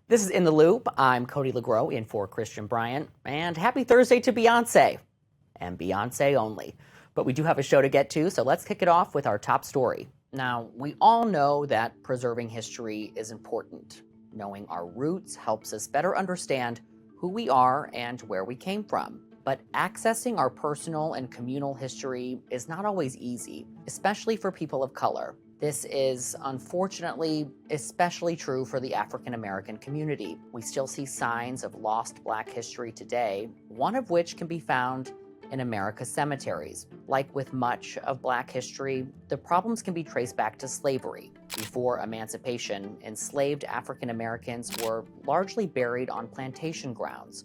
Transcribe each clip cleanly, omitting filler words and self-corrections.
This is In the Loop. I'm Cody Lagrow in for Christian Bryant, and happy Thursday to Beyonce, and Beyonce only. But we do have a show to get to, so let's kick it off with our top story. Now, we all know that preserving history is important. Knowing our roots helps us better understand who we are and where we came from. But accessing our personal and communal history is not always easy, especially for people of color. This is, unfortunately, especially true for the African American community. We still see signs of lost Black history today, one of which can be found in America's cemeteries. Like with much of Black history, the problems can be traced back to slavery. Before emancipation, enslaved African Americans were largely buried on plantation grounds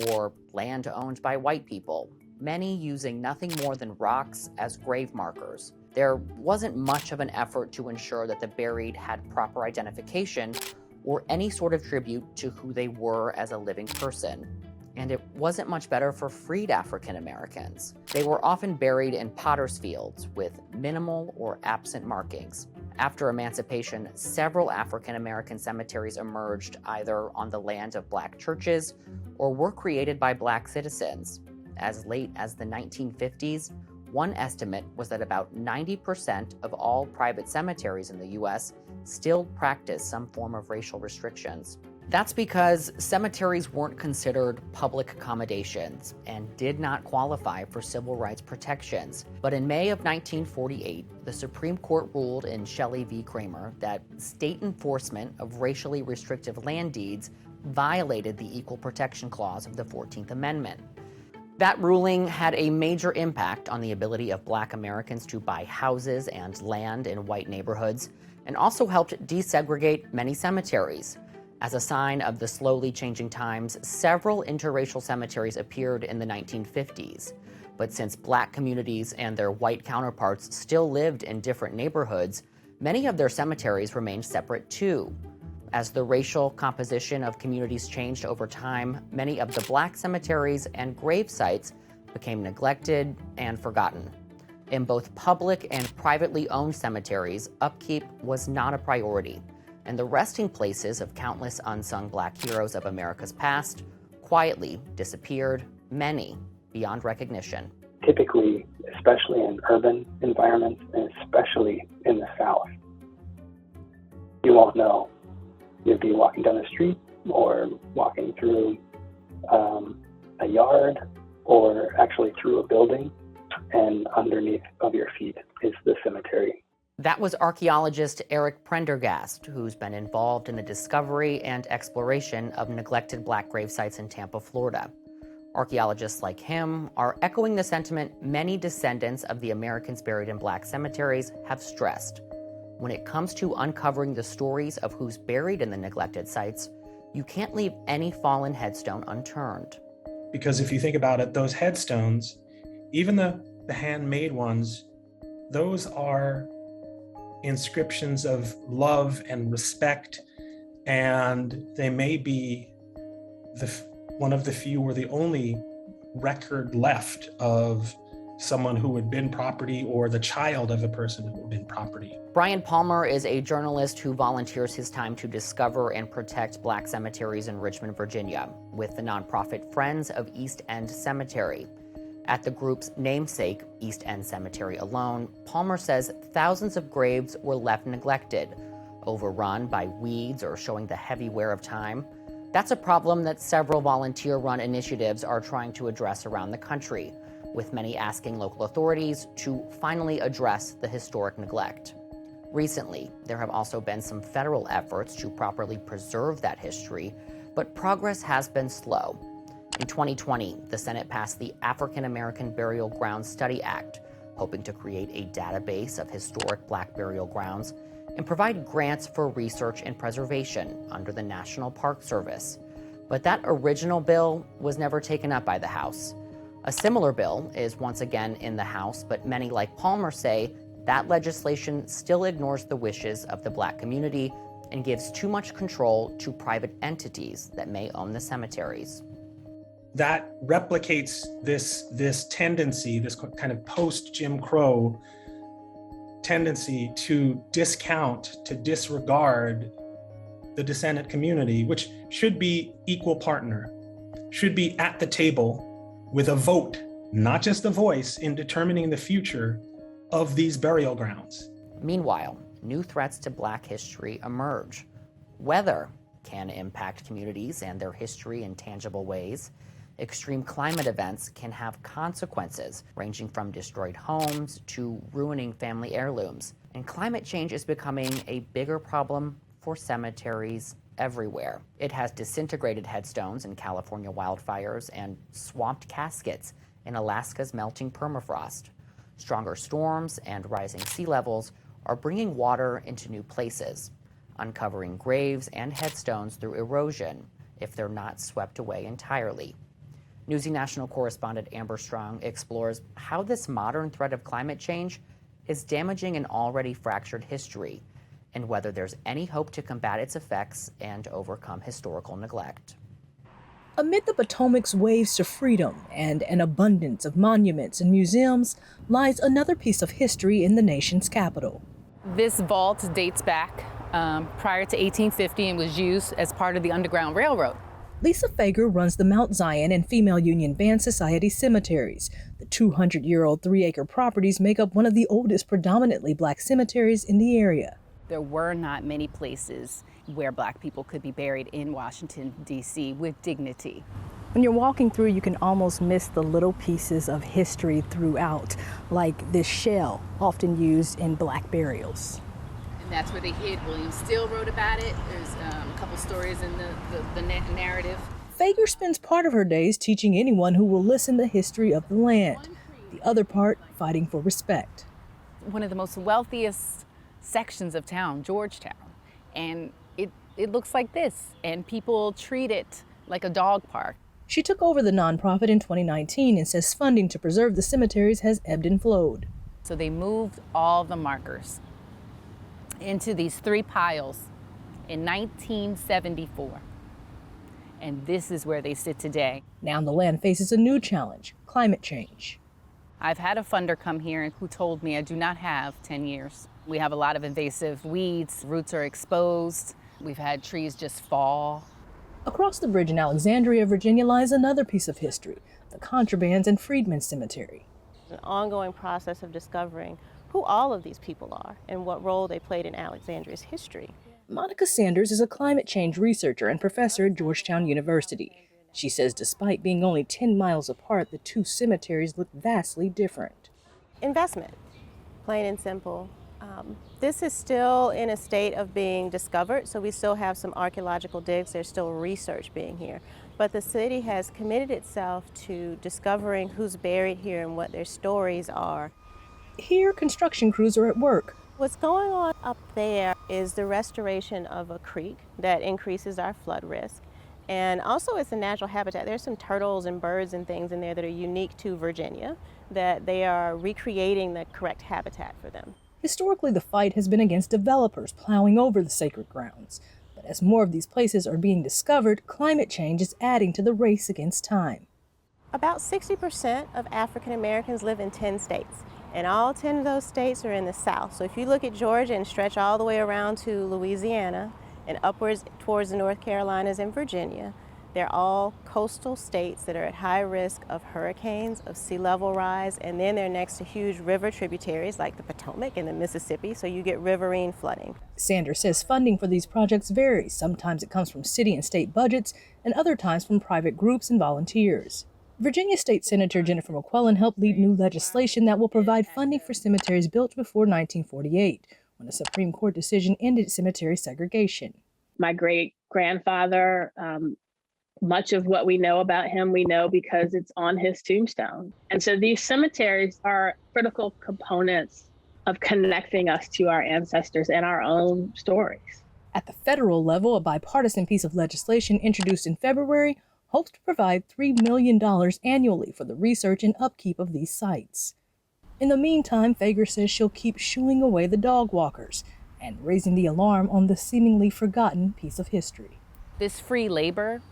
or land owned by white people, many using nothing more than rocks as grave markers. There wasn't much of an effort to ensure that the buried had proper identification or any sort of tribute to who they were as a living person. And it wasn't much better for freed African Americans. They were often buried in potter's fields with minimal or absent markings. After emancipation, several African American cemeteries emerged either on the land of Black churches or were created by Black citizens. As late as the 1950s, one estimate was that about 90% of all private cemeteries in the US still practice some form of racial restrictions. That's because cemeteries weren't considered public accommodations and did not qualify for civil rights protections. But in May of 1948, the Supreme Court ruled in Shelley v. Kramer that state enforcement of racially restrictive land deeds violated the Equal Protection Clause of the 14th Amendment. That ruling had a major impact on the ability of Black Americans to buy houses and land in white neighborhoods, and also helped desegregate many cemeteries. As a sign of the slowly changing times, several interracial cemeteries appeared in the 1950s. But since Black communities and their white counterparts still lived in different neighborhoods, many of their cemeteries remained separate too. As the racial composition of communities changed over time, many of the Black cemeteries and grave sites became neglected and forgotten. In both public and privately owned cemeteries, upkeep was not a priority, and the resting places of countless unsung Black heroes of America's past quietly disappeared, many beyond recognition. Typically, especially in urban environments, and especially in the South, you won't know. You'd be walking down the street or walking through a yard or actually through a building, and underneath of your feet is the cemetery. That was archaeologist Eric Prendergast, who's been involved in the discovery and exploration of neglected Black grave sites in Tampa, Florida. Archaeologists like him are echoing the sentiment many descendants of the Americans buried in Black cemeteries have stressed. When it comes to uncovering the stories of who's buried in the neglected sites, you can't leave any fallen headstone unturned. Because if you think about it, those headstones, even the handmade ones, those are inscriptions of love and respect, and they may be one of the few or the only record left of someone who had been property or the child of a person who had been property. Brian Palmer is a journalist who volunteers his time to discover and protect Black cemeteries in Richmond, Virginia, with the nonprofit Friends of East End Cemetery. At the group's namesake, East End Cemetery alone, Palmer says thousands of graves were left neglected, overrun by weeds or showing the heavy wear of time. That's a problem that several volunteer-run initiatives are trying to address around the country, with many asking local authorities to finally address the historic neglect. Recently, there have also been some federal efforts to properly preserve that history, but progress has been slow. In 2020, the Senate passed the African American Burial Grounds Study Act, hoping to create a database of historic Black burial grounds and provide grants for research and preservation under the National Park Service. But that original bill was never taken up by the House. A similar bill is once again in the House, but many like Palmer say that legislation still ignores the wishes of the Black community and gives too much control to private entities that may own the cemeteries. That replicates this tendency, this kind of post-Jim Crow tendency to discount, to disregard the descendant community, which should be equal partner, should be at the table with a vote, not just a voice, in determining the future of these burial grounds. Meanwhile, new threats to Black history emerge. Weather can impact communities and their history in tangible ways. Extreme climate events can have consequences, ranging from destroyed homes to ruining family heirlooms. And climate change is becoming a bigger problem for cemeteries everywhere. It has disintegrated headstones in California wildfires and swamped caskets in Alaska's melting permafrost. Stronger storms and rising sea levels are bringing water into new places, uncovering graves and headstones through erosion if they're not swept away entirely. Newsy national correspondent Amber Strong explores how this modern threat of climate change is damaging an already fractured history, and whether there's any hope to combat its effects and overcome historical neglect. Amid the Potomac's waves to freedom and an abundance of monuments and museums lies another piece of history in the nation's capital. This vault dates back prior to 1850 and was used as part of the Underground Railroad. Lisa Fager runs the Mount Zion and Female Union Band Society cemeteries. The 200-year-old 3-acre properties make up one of the oldest predominantly Black cemeteries in the area. There were not many places where Black people could be buried in Washington, D.C. with dignity. When you're walking through, you can almost miss the little pieces of history throughout, like this shell, often used in Black burials. And that's where they hid. William Steele wrote about it. There's a couple stories in the narrative. Fager spends part of her days teaching anyone who will listen the history of the land, the other part fighting for respect. One of the most wealthiest sections of town, Georgetown, and it looks like this, and people treat it like a dog park. She took over the nonprofit in 2019 and says funding to preserve the cemeteries has ebbed and flowed. So they moved all the markers into these 3 piles in 1974. And this is where they sit today. Now the land faces a new challenge, climate change. I've had a funder come here who told me I do not have 10 years. We have a lot of invasive weeds, roots are exposed. We've had trees just fall. Across the bridge in Alexandria, Virginia lies another piece of history, the Contrabands and Freedmen Cemetery. An ongoing process of discovering who all of these people are and what role they played in Alexandria's history. Monica Sanders is a climate change researcher and professor at Georgetown University. She says despite being only 10 miles apart, the 2 cemeteries look vastly different. Investment, plain and simple. This is still in a state of being discovered, so we still have some archaeological digs. There's still research being here. But the city has committed itself to discovering who's buried here and what their stories are. Here, construction crews are at work. What's going on up there is the restoration of a creek that increases our flood risk. And also it's a natural habitat. There's some turtles and birds and things in there that are unique to Virginia, that they are recreating the correct habitat for them. Historically, the fight has been against developers plowing over the sacred grounds. But as more of these places are being discovered, climate change is adding to the race against time. About 60% of African Americans live in 10 states, and all 10 of those states are in the South. So if you look at Georgia and stretch all the way around to Louisiana and upwards towards the North Carolinas and Virginia, they're all coastal states that are at high risk of hurricanes, of sea level rise, and then they're next to huge river tributaries like the Potomac and the Mississippi, so you get riverine flooding. Sanders says funding for these projects varies. Sometimes it comes from city and state budgets, and other times from private groups and volunteers. Virginia State Senator Jennifer McClellan helped lead new legislation that will provide funding for cemeteries built before 1948, when a Supreme Court decision ended cemetery segregation. My great-grandfather, much of what we know about him, we know because it's on his tombstone. And so these cemeteries are critical components of connecting us to our ancestors and our own stories. At the federal level, a bipartisan piece of legislation introduced in February hopes to provide $3 million annually for the research and upkeep of these sites. In the meantime, Fager says she'll keep shooing away the dog walkers and raising the alarm on the seemingly forgotten piece of history. This free labor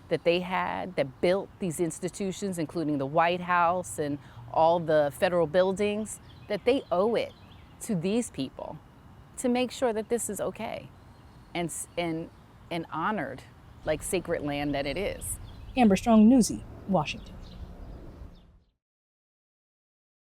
that they had that built these institutions, including the White House and all the federal buildings, that they owe it to these people to make sure that this is okay. And and honored like sacred land that it is. Amber Strong, Newsy, Washington.